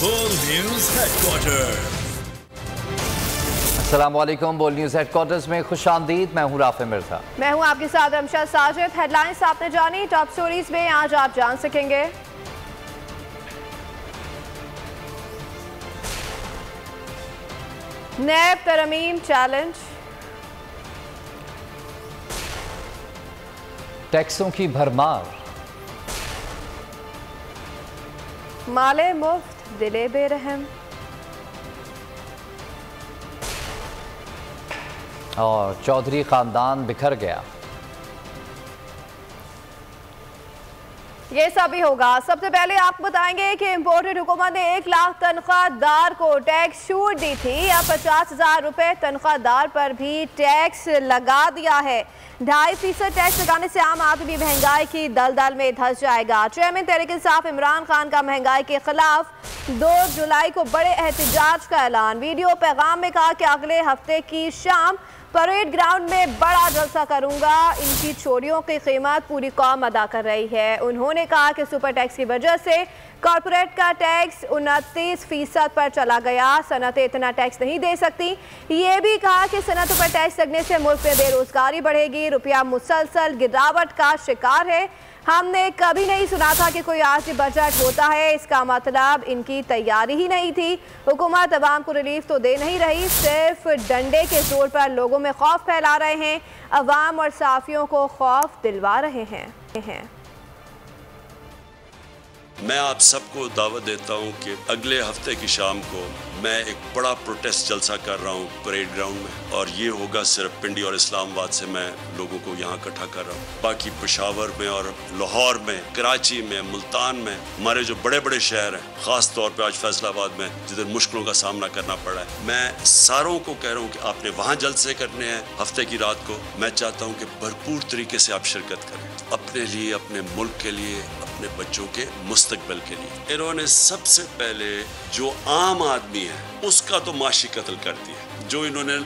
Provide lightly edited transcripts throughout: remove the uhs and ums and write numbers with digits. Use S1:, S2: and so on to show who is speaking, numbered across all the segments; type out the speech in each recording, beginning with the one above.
S1: बोल news headquarter.
S2: अस्सलामुअलैकुम। बोल न्यूज हेडक्वार्टर्स में खुशामदीद। मैं हूँ राफे मिर्जा।
S3: मैं हूँ आपके साथ रमशा साजिद। हेडलाइंस आपने जानी, टॉप स्टोरीज में आज आप जान सकेंगे। नैब तरमीम चैलेंज,
S2: टैक्सों की भरमार,
S3: माले मुफ्त दिले बेरहम,
S2: और चौधरी खानदान बिखर गया।
S3: ये सभी होगा। सबसे पहले आपको बताएंगे कि इम्पोर्टेड हुकूमत ने 1 लाख तनख्वाहदार को टैक्स छूट दी थी। अब 50,000 रुपए तनख्वाहदार पर भी टैक्स लगा दिया है। 2.5% टैक्स लगाने से आम आदमी महंगाई की दलदल में धंस जाएगा। चेयरमैन तहरीक इंसाफ इमरान खान का महंगाई के खिलाफ 2 जुलाई को बड़े एहतजाज का ऐलान। वीडियो पैगाम में कहा कि अगले हफ्ते की शाम परेड ग्राउंड में बड़ा जलसा करूंगा। इनकी चोरियों की कीमत पूरी कौम अदा कर रही है। उन्होंने कहा कि सुपर टैक्स की वजह से कॉरपोरेट का टैक्स 29% पर चला गया। सनतें इतना टैक्स नहीं दे सकती। ये भी कहा कि सनतों पर टैक्स लगने से मुल्क में बेरोजगारी बढ़ेगी। रुपया मुसलसल गिरावट का शिकार है। हमने कभी नहीं सुना था कि कोई आज बजट होता है। इसका मतलब इनकी तैयारी ही नहीं थी। हुकूमत अवाम को रिलीफ तो दे नहीं रही, सिर्फ डंडे के जोर पर लोगों में खौफ फैला रहे हैं। अवाम और साफियों को खौफ दिलवा रहे हैं।
S4: मैं आप सबको दावत देता हूं कि अगले हफ्ते की शाम को मैं एक बड़ा प्रोटेस्ट जलसा कर रहा हूं परेड ग्राउंड में, और ये होगा सिर्फ पिंडी और इस्लामाबाद से मैं लोगों को यहाँ इकट्ठा कर रहा हूँ। बाकी पेशावर में और लाहौर में, कराची में, मुल्तान में, हमारे जो बड़े बड़े शहर हैं, ख़ास तौर पे आज फैसलाबाद में जिधर मुश्किलों का सामना करना पड़ा है, मैं सारों को कह रहा हूँ कि आपने वहाँ जलसे करने हैं हफ्ते की रात को। मैं चाहता हूँ कि भरपूर तरीके से आप शिरकत करें, अपने लिए, अपने मुल्क के लिए, अपने बच्चों के मुस्तकबिल के लिए। इन्होंने सबसे पहले जो आम आदमी है उसका तो माशी कत्ल कर दिया, जो इन्होंने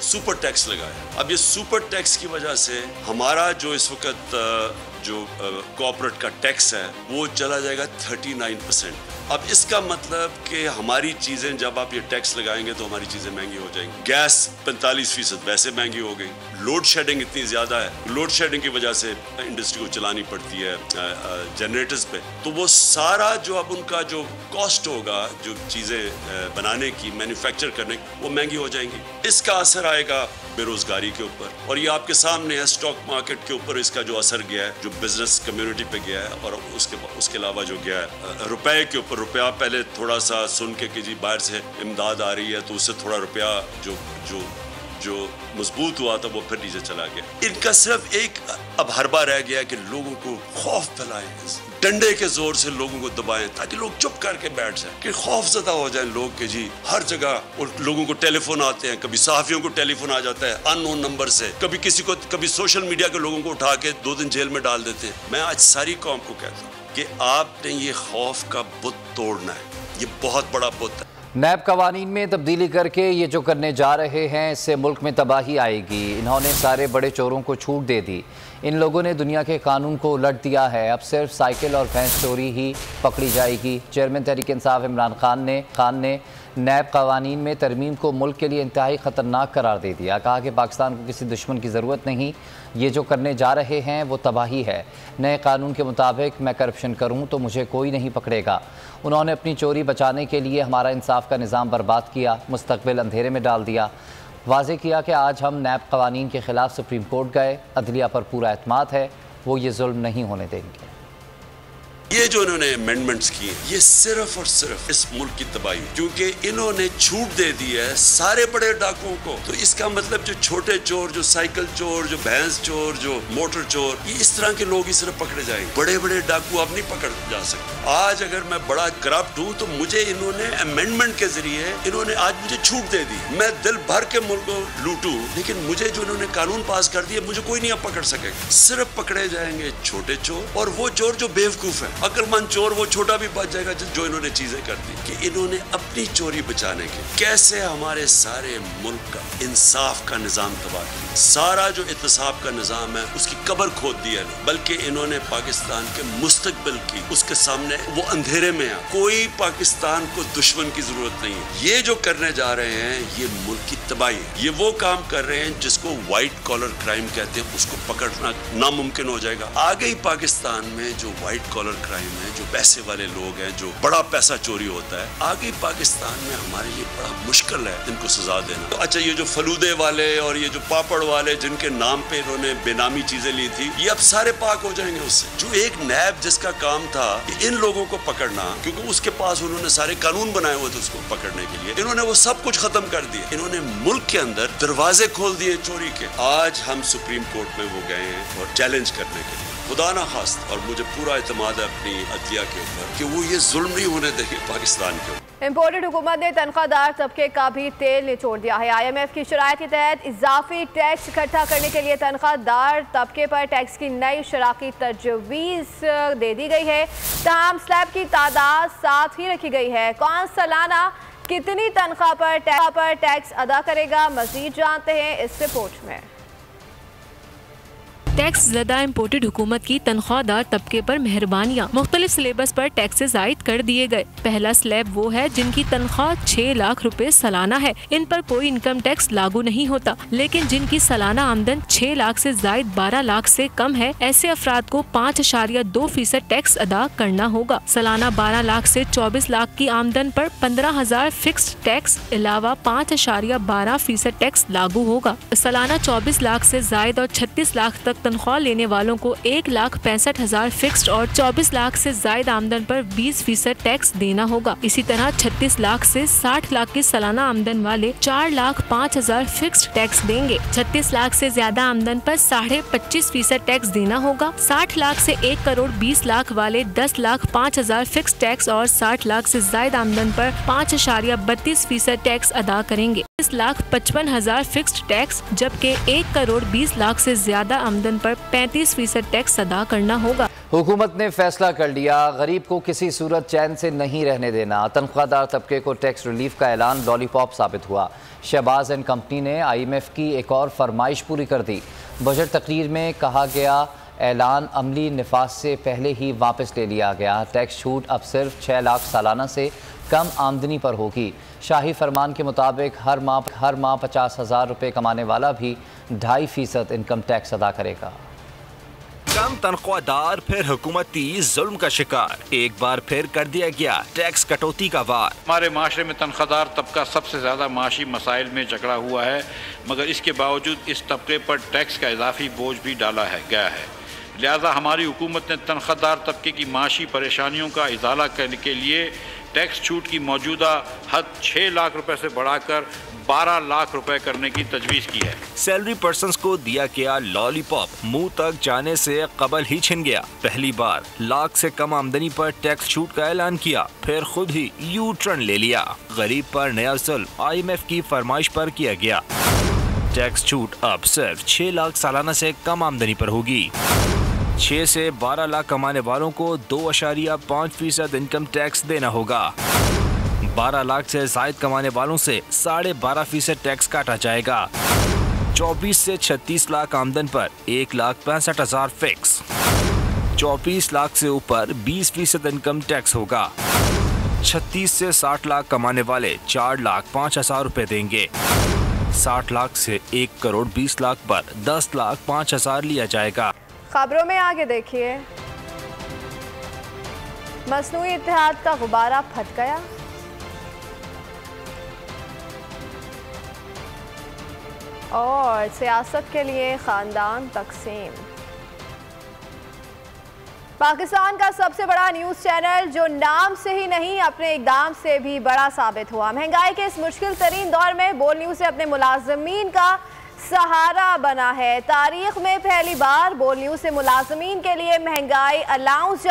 S4: सुपर टैक्स लगाया। अब ये सुपर टैक्स की वजह से हमारा जो इस वक्त जो कॉर्पोरेट का टैक्स है वो चला जाएगा 39%। अब इसका मतलब कि हमारी चीज़ें, जब आप ये टैक्स लगाएंगे तो हमारी चीज़ें महंगी हो जाएंगी। गैस 45% वैसे महंगी हो गई। लोड शेडिंग इतनी ज़्यादा है, लोड शेडिंग की वजह से इंडस्ट्री को चलानी पड़ती है जनरेटर्स पे, तो वो सारा जो अब उनका जो कॉस्ट होगा, जो चीज़ें बनाने की, मैन्युफैक्चर करने की, वो महंगी हो जाएंगी। इसका असर आएगा बेरोजगारी के ऊपर, और ये आपके सामने है स्टॉक मार्केट के ऊपर इसका जो असर गया है, जो बिजनेस कम्युनिटी पे गया है, और उसके अलावा जो गया है रुपए के ऊपर। रुपया पहले थोड़ा सा सुन के कि जी बाहर से इमदाद आ रही है तो उससे थोड़ा रुपया जो मजबूत हुआ था वो फिर नीचे चला गया। इनका सिर्फ एक अब हरबा रह गया है कि लोगों को खौफ फैलाएं, डंडे के जोर से लोगों को दबाएं ताकि लोग चुप करके बैठ जाएं, कि खौफजदा हो जाएं लोग कि जी हर जगह लोगों को टेलीफोन आते हैं, कभी सहाफियों को टेलीफोन आ जाता है अननोन नंबर से, कभी सोशल मीडिया के लोगों को उठा के 2 दिन जेल में डाल देते हैं। मैं आज सारी कौम को कहता हूँ कि आपने ये खौफ का बुत तोड़ना है, ये बहुत बड़ा बुत है।
S2: नैब कवानीन में तब्दीली करके ये जो करने जा रहे हैं इससे मुल्क में तबाही आएगी। इन्होंने सारे बड़े चोरों को छूट दे दी। इन लोगों ने दुनिया के कानून को उलट दिया है। अब सिर्फ साइकिल और भैंस चोरी ही पकड़ी जाएगी। चेयरमैन तहरीक इंसाफ इमरान खान ने नैब कवानीन में तरमीम को मुल्क के लिए इंतहाई ख़तरनाक करार दे दिया। कहा कि पाकिस्तान को किसी दुश्मन की ज़रूरत नहीं, ये जो करने जा रहे हैं वो तबाही है। नए कानून के मुताबिक मैं करप्शन करूं तो मुझे कोई नहीं पकड़ेगा। उन्होंने अपनी चोरी बचाने के लिए हमारा इंसाफ का निज़ाम बर्बाद किया, मुस्तकबिल अंधेरे में डाल दिया। वाज़ेह किया कि आज हम नैब कवानीन के ख़िलाफ़ सुप्रीम कोर्ट गए, अदलिया पर पूरा एतमाद है, वो ये जुल्म नहीं होने देंगे।
S4: ये जो इन्होंने अमेंडमेंट्स किए ये सिर्फ और सिर्फ इस मुल्क की तबाही, क्योंकि इन्होंने छूट दे दी है सारे बड़े डाकुओं को। तो इसका मतलब जो छोटे चोर, जो साइकिल चोर, जो भैंस चोर, जो मोटर चोर, ये इस तरह के लोग ही सिर्फ पकड़े जाएंगे। बड़े बड़े डाकू अब नहीं पकड़ जा सकते। आज अगर मैं बड़ा करप्ट हूँ तो मुझे इन्होंने अमेंडमेंट के जरिए इन्होंने आज मुझे छूट दे दी। मैं दिल भर के मुल्क को लूटूं, लेकिन मुझे जो इन्होंने कानून पास कर दिया मुझे कोई नहीं अब पकड़ सकेगा। सिर्फ पकड़े जाएंगे छोटे चोर और वो चोर जो बेवकूफ है। अक्लमंद चोर वो छोटा भी बच जाएगा जो इन्होंने चीजें कर दी कि इन्होंने अपनी चोरी बचाने के कैसे हमारे सारे मुल्क का इंसाफ का निजाम तबाह किया। सारा जो इत्तेसाब का निजाम है उसकी कब्र खोद दी है, बल्कि इन्होंने पाकिस्तान के मुस्तकबिल की उसके सामने वो अंधेरे में है। कोई पाकिस्तान को दुश्मन की जरूरत नहीं है। ये जो करने जा रहे हैं ये मुल्क की तबाही है। ये वो काम कर रहे हैं जिसको व्हाइट कॉलर क्राइम कहते हैं, उसको पकड़ना नामुमकिन हो जाएगा। आगे ही पाकिस्तान में जो व्हाइट कॉलर क्राइम है, जो पैसे वाले लोग हैं, जो बड़ा पैसा चोरी होता है, आगे पाकिस्तान में हमारे लिए बड़ा मुश्किल है इनको सजा देना। तो अच्छा, ये जो फलूदे वाले और ये जो पापड़ वाले जिनके नाम पे इन्होंने बेनामी चीजें ली थी, ये अब सारे पाक हो जाएंगे उससे। जो एक नैब जिसका काम था इन लोगों को पकड़ना, क्योंकि उसके पास उन्होंने सारे कानून बनाए हुए थे उसको पकड़ने के लिए, इन्होंने वो सब कुछ खत्म कर दिया। इन्होंने मुल्क के अंदर दरवाजे खोल दिए चोरी के। आज हम सुप्रीम कोर्ट में वो गए हैं और चैलेंज करने के लिए, खुदा ना खास्त, और मुझे पूरा इत्मीनान है अपनी अदलिया के ऊपर कि वो ये जुल्म नहीं होने देंगे पाकिस्तान के ऊपर।
S3: इम्पोर्टेड हुकूमत ने तनख्वाहदार तबके का भी तेल निचोड़ दिया है। IMF की शराइत के तहत इजाफी टैक्स इकट्ठा करने के लिए तनख्वाहदार तबके पर टैक्स की नई शरह की तजवीज़ दे दी गई है। तमाम स्लैब की तादाद साथ ही रखी गई है। कौन सालाना कितनी तनख्वाह पर टैक्स अदा करेगा, मजीद जानते हैं इस रिपोर्ट में।
S5: टैक्स ज़दा इम्पोर्टेड हुकूमत की तनख्वाहदार तबके पर मेहरबानियाँ मुख्तलिफ सिलेबस पर टैक्सेस आयद कर दिए गए। पहला स्लैब वो है जिनकी तनख्वाह 6 लाख रुपए सालाना है, इन पर कोई इनकम टैक्स लागू नहीं होता। लेकिन जिनकी सालाना आमदन 6 लाख से जायद 12 लाख से कम है, ऐसे अफराद को 5.2% टैक्स अदा करना होगा। सालाना 12 लाख से 24 लाख की आमदन पर 15,000 फिक्स्ड टैक्स अलावा 5.12% टैक्स लागू होगा। सालाना 24 लाख से जायद और 36 लाख तक तनख्वाह लेने वालों को 1,65,000 फिक्स्ड और 24 लाख से जायद आमदन पर 20% टैक्स देना होगा। इसी तरह 36 लाख से 60 लाख की सालाना आमदन वाले 4,05,000 फिक्स्ड टैक्स देंगे। 36 लाख से ज्यादा आमदन पर 25.5% टैक्स देना होगा। 60 लाख से 1 करोड़ 20 लाख वाले 10,05,000 फिक्स्ड टैक्स और 60 लाख से जायद आमदन पर 5.32% टैक्स अदा करेंगे। 10,55,000 फिक्स्ड टैक्स, जबकि 1 करोड़ 20 लाख से ज्यादा आमदन पर 35% टैक्स अदा करना होगा।
S2: हुकूमत ने फैसला कर लिया, गरीब को किसी सूरत चैन से नहीं रहने देना। तनख्वाहदार तबके को टैक्स रिलीफ का ऐलान लॉलीपॉप साबित हुआ। शहबाज एंड कंपनी ने IMF की एक और फरमाइश पूरी कर दी। बजट तकरीर में कहा गया ऐलान अमली निफाज से पहले ही वापस ले लिया गया। टैक्स छूट अब सिर्फ 6 लाख सालाना से कम आमदनी पर होगी। शाही फरमान के मुताबिक हर माह 50,000 रुपये कमाने वाला भी 2.5% इनकम टैक्स अदा करेगा।
S1: कम तनख्वाहदार फिर हुकूमती जुल्म का शिकार, एक बार फिर कर दिया गया टैक्स कटौती का वार।
S6: हमारे माशरे में तनख्वाहदार तबका सबसे ज़्यादा माशी मसाइल में जकड़ा हुआ है, मगर इसके बावजूद इस तबके पर टैक्स का इजाफी बोझ भी डाला गया है। लिहाजा हमारी हुकूमत ने तनख्वाहदार तबके की माशी परेशानियों का इजाला करने के लिए टैक्स छूट की मौजूदा हद 6 लाख रुपए से बढ़ाकर 12 लाख रुपए करने की तजवीज़ की है।
S1: सैलरी पर्सन्स को दिया गया लॉलीपॉप मुंह तक जाने से कबल ही छिन गया। पहली बार लाख से कम आमदनी पर टैक्स छूट का ऐलान किया, फिर खुद ही यू टर्न ले लिया। गरीब पर नया जुल्म IMF की फरमाइश पर किया गया। टैक्स छूट अब सिर्फ 6 लाख सालाना से कम आमदनी पर होगी। 6 से 12 लाख कमाने वालों को 2.5% इनकम टैक्स देना होगा। 12 लाख से जायद कमाने वालों से 12.5% टैक्स काटा जाएगा। 24 से 36 लाख आमदन पर 1,65,000 फिक्स। 24 लाख से ऊपर 20% इनकम टैक्स होगा। 36 से 60 लाख कमाने वाले 4,05,000 रुपए देंगे। 60 लाख से 1 करोड़ 20 लाख पर 10,05,000 लिया जाएगा।
S3: खबरों में आगे देखिए, मसनूई इत्तेहाद का गुब्बारा फट गया। और सियासत के लिए खानदान तकसीम। पाकिस्तान का सबसे बड़ा न्यूज़ चैनल जो नाम से ही नहीं अपने इकदाम से भी बड़ा साबित हुआ। महंगाई के इस मुश्किल तरीन दौर में बोल न्यूज़ से अपने मुलाजमीन का सहारा बना है। तारीख में पहली बार बोल न्यूज़ से मुलाजमीन के लिए महंगाई अलाउंस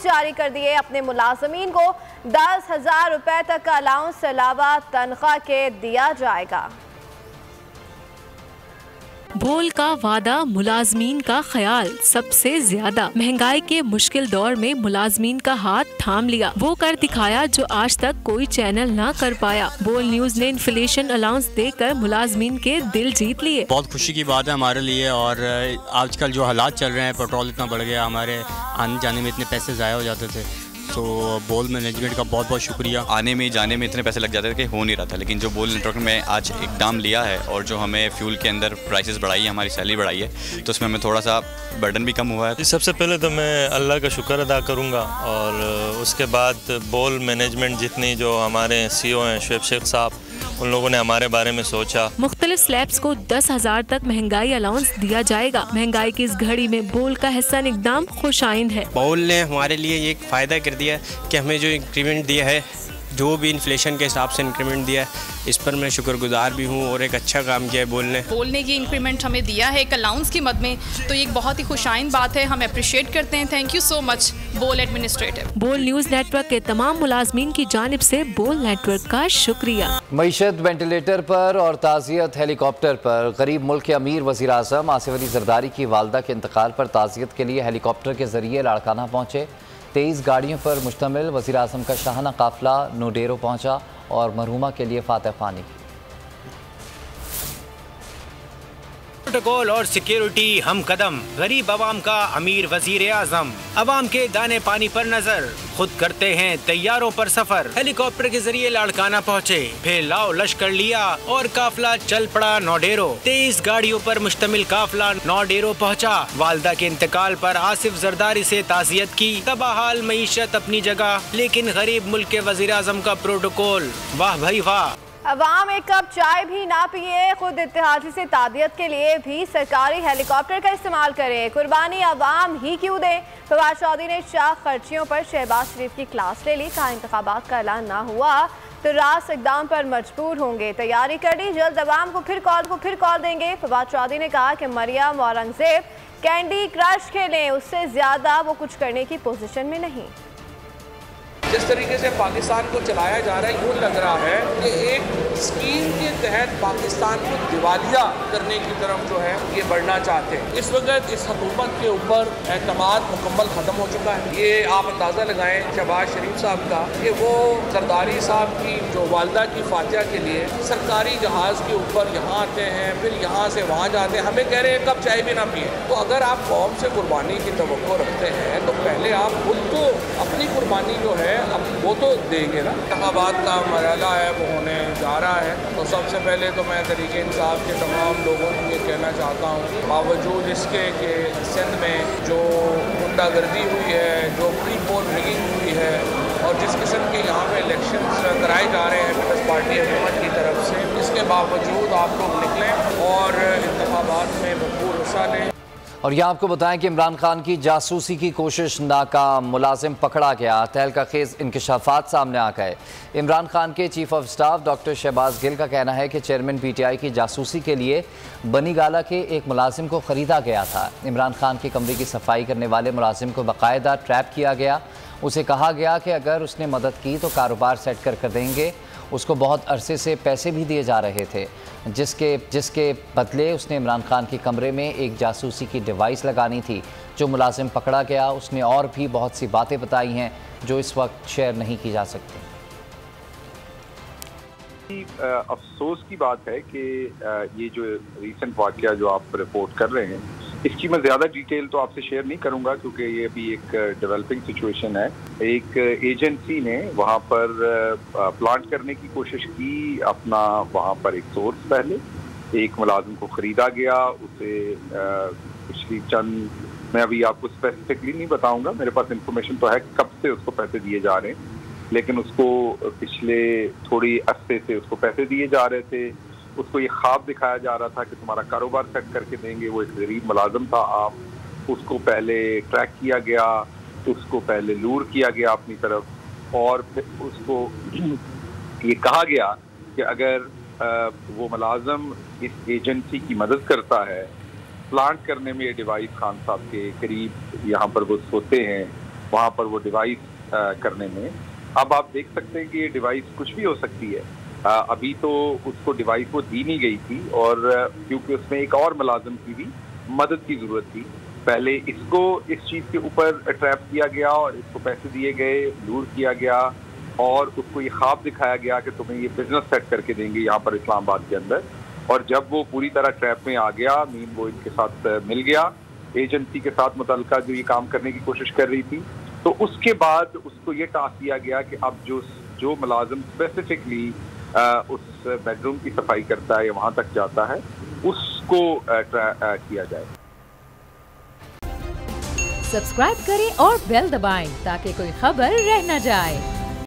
S3: जारी कर दिए। अपने मुलाजमीन को 10,000 रुपए तक का अलाउंस अलावा तनख्वाह के दिया जाएगा।
S5: बोल का वादा, मुलाजमीन का ख्याल सबसे ज्यादा। महंगाई के मुश्किल दौर में मुलाजमीन का हाथ थाम लिया, वो कर दिखाया जो आज तक कोई चैनल ना कर पाया। बोल न्यूज ने इन्फ्लेशन अलाउंस देकर मुलाजमीन के दिल जीत लिए।
S7: बहुत खुशी की बात है हमारे लिए। और आजकल जो हालात चल रहे हैं, पेट्रोल इतना बढ़ गया, हमारे आने जाने में इतने पैसे ज़ाया हो जाते थे, तो बोल मैनेजमेंट का बहुत बहुत शुक्रिया।
S8: आने में जाने में इतने पैसे लग जाते थे कि हो नहीं रहा था, लेकिन जो बोल नेटवर्क में आज इकदाम लिया है और जो हमें फ्यूल के अंदर प्राइसेस बढ़ाई है, हमारी सैलरी बढ़ाई है, तो उसमें हमें थोड़ा सा बर्डन भी कम हुआ है।
S9: सबसे पहले तो मैं अल्लाह का शुक्र अदा करूँगा, और उसके बाद बोल मैनेजमेंट जितनी जो हमारे CEO हैं शुएब शेख साहब, उन लोगों ने हमारे बारे में सोचा।
S5: मुख्तलिफ स्लैब्स को 10,000 तक महंगाई अलाउंस दिया जाएगा। महंगाई की इस घड़ी में बोल का हिस्सा इकदाम खुशाइंद है।
S10: बोल ने हमारे लिए ये फ़ायदा कर दिया कि हमें जो इंक्रीमेंट दिया है, जो भी इन्फ्लेशन के हिसाब से इंक्रीमेंट दिया है, इस पर मैं शुक्रगुजार भी हूँ, और एक अच्छा काम किया है बोल ने
S11: ये इंक्रीमेंट हमें दिया है एक अलाउंस की मद में, तो ये एक बहुत ही खुशाइन बात है, हम अप्रिशिएट करते हैं। थैंक यू सो मच बोल एडमिनिस्ट्रेटिव।
S5: बोल न्यूज़ नेटवर्क के तमाम मुलाजमीन की जानिब से बोल नेटवर्क का शुक्रिया।
S2: मईशत वेंटिलेटर पर और ताज़ियत हेलीकॉप्टर पर। गरीब मुल्क के अमीर वज़ीर आज़म आसिफ अली ज़रदारी की वालदा के इंतकाल पर ताज़ियत के लिए हेलीकॉप्टर के ज़रिए लाड़काना पहुँचे। 23 गाड़ियों पर मुश्तमिल वज़ीर आज़म का शाहाना काफ़िला नोडेरो पहुँचा और मरहुमा के लिए फातह ख़्वानी की।
S12: प्रोटोकॉल और सिक्योरिटी हम कदम, गरीब आवाम का अमीर वजीर आजम, आवाम के दाने पानी पर नजर, खुद करते हैं तैयारों पर सफर। हेलीकॉप्टर के जरिए लाड़काना पहुँचे, फिर लाओ लश्कर लिया और काफिला चल पड़ा नोडेरो। 23 गाड़ियों पर मुश्तमिल काफिला नोडेरो पहुँचा। वालदा के इंतकाल पर आसिफ जरदारी से ताज़ियत की। तबाहाल मईशत अपनी जगह, लेकिन गरीब मुल्क के वजीर आजम का प्रोटोकॉल, वाह भाई वाह।
S3: अवाम एक कप चाय भी ना पिए, खुद इत्तेहादी से तादियत के लिए भी सरकारी हेलीकॉप्टर का इस्तेमाल करें। कुर्बानी अवाम ही क्यों दे। फवाद चौधरी ने शाख खर्चियों पर शहबाज शरीफ की क्लास ले ली। कहा इंतखाबात का ऐलान ना हुआ तो रास इकदाम पर मजबूर होंगे। तैयारी कर ली, जल्द अवाम को फिर कॉल देंगे। फवाद चौधरी ने कहा कि मरियम औरंगजेब कैंडी क्रश खेलें, उससे ज्यादा वो कुछ करने की पोजीशन में नहीं।
S13: जिस तरीके से पाकिस्तान को चलाया जा रहा है, यूँ लग रहा है कि एक स्कीम के तहत पाकिस्तान को दिवालिया करने की तरफ जो है ये बढ़ना चाहते हैं। इस वक्त इस हुकूमत के ऊपर एतमाद मुकम्मल ख़त्म हो चुका है। ये आप अंदाज़ा लगाएं शहबाज शरीफ साहब का कि वो जरदारी साहब की जो वालदा की फातिहा के लिए सरकारी जहाज़ के ऊपर यहाँ आते हैं, फिर यहाँ से वहाँ जाते हैं, हमें कह रहे हैं कब चाय भी ना पिए। तो अगर आप कौम से कुर्बानी की तवक्को रखते हैं तो पहले आप खुद तो अपनी कुर्बानी जो है अब वो तो देंगे ना। इंतखाबात का मरहला है वो होने जा रहा है, तो सबसे पहले तो मैं तरीके इंसाफ के तमाम लोगों को ये कहना चाहता हूँ, बावजूद इसके कि सिंध में जो गुंडागर्दी हुई है, जो प्री पोल रिगिंग हुई है और जिस किस्म के यहाँ पे इलेक्शन कराए जा रहे हैं पीपल्स पार्टी हुकूमत की तरफ से, इसके बावजूद आप लोग निकलें और इंतखाबात में भरपूर हिस्सा लें।
S2: और यहाँ आपको बताएं कि इमरान खान की जासूसी की कोशिश नाकाम, मुलाजिम पकड़ा गया। तहलका खेज इंकशाफात सामने आ गए। इमरान खान के chief of staff doctor Shahbaz Gill का कहना है कि चेयरमैन PTI की जासूसी के लिए बनी गाला के एक मुलाजिम को ख़रीदा गया था। इमरान खान के कमरे की सफाई करने वाले मुलाजिम को बाकायदा ट्रैप किया गया। उसे कहा गया कि अगर उसने मदद की तो कारोबार सेट कर देंगे। उसको बहुत अरसे से पैसे भी दिए जा रहे थे, जिसके बदले उसने इमरान खान के कमरे में एक जासूसी की डिवाइस लगानी थी। जो मुलाजिम पकड़ा गया उसने और भी बहुत सी बातें बताई हैं जो इस वक्त शेयर नहीं की जा सकती।
S14: अफसोस की बात है कि ये जो रीसेंट वाक़या जो आप रिपोर्ट कर रहे हैं, इसकी मैं ज़्यादा डिटेल तो आपसे शेयर नहीं करूंगा क्योंकि ये अभी एक डेवलपिंग सिचुएशन है। एक एजेंसी ने वहाँ पर प्लांट करने की कोशिश की अपना, वहाँ पर एक सोर्स, पहले एक मुलाजिम को ख़रीदा गया। उसे पिछली चंद, मैं अभी आपको स्पेसिफिकली नहीं बताऊंगा, मेरे पास इंफॉर्मेशन तो है कब से उसको पैसे दिए जा रहे हैं, लेकिन उसको पिछले थोड़ी अरसे से उसको पैसे दिए जा रहे थे। उसको ये ख्वाब दिखाया जा रहा था कि तुम्हारा कारोबार सेट करके देंगे। वो एक गरीब मुलाजिम था। आप उसको पहले ट्रैक किया गया, उसको पहले लूर किया गया अपनी तरफ, और फिर उसको ये कहा गया कि अगर वो मुलाजिम इस एजेंसी की मदद करता है प्लांट करने में, ये डिवाइस खान साहब के करीब यहाँ पर वो सोते हैं, वहाँ पर वो डिवाइस करने में। अब आप देख सकते हैं कि ये डिवाइस कुछ भी हो सकती है। अभी तो उसको डिवाइस वो दी नहीं गई थी, और क्योंकि उसमें एक और मुलाजिम की भी मदद की ज़रूरत थी। पहले इसको इस चीज़ के ऊपर ट्रैप किया गया और इसको पैसे दिए गए, लूट किया गया, और उसको ये ख्वाब दिखाया गया कि तुम्हें ये बिजनेस सेट करके देंगे यहाँ पर इस्लामाबाद के अंदर। और जब वो पूरी तरह ट्रैप में आ गया, मीन वो इनके साथ मिल गया, एजेंसी के साथ मुतल्लिका जो ये काम करने की कोशिश कर रही थी, तो उसके बाद उसको ये टास्क दिया गया कि अब जो मुलाजिम स्पेसिफिकली उस बेडरूम की सफाई करता है या वहाँ तक जाता है, उसको किया जाए।
S15: सब्सक्राइब करें और बेल दबाएं ताकि कोई खबर रह न जाए।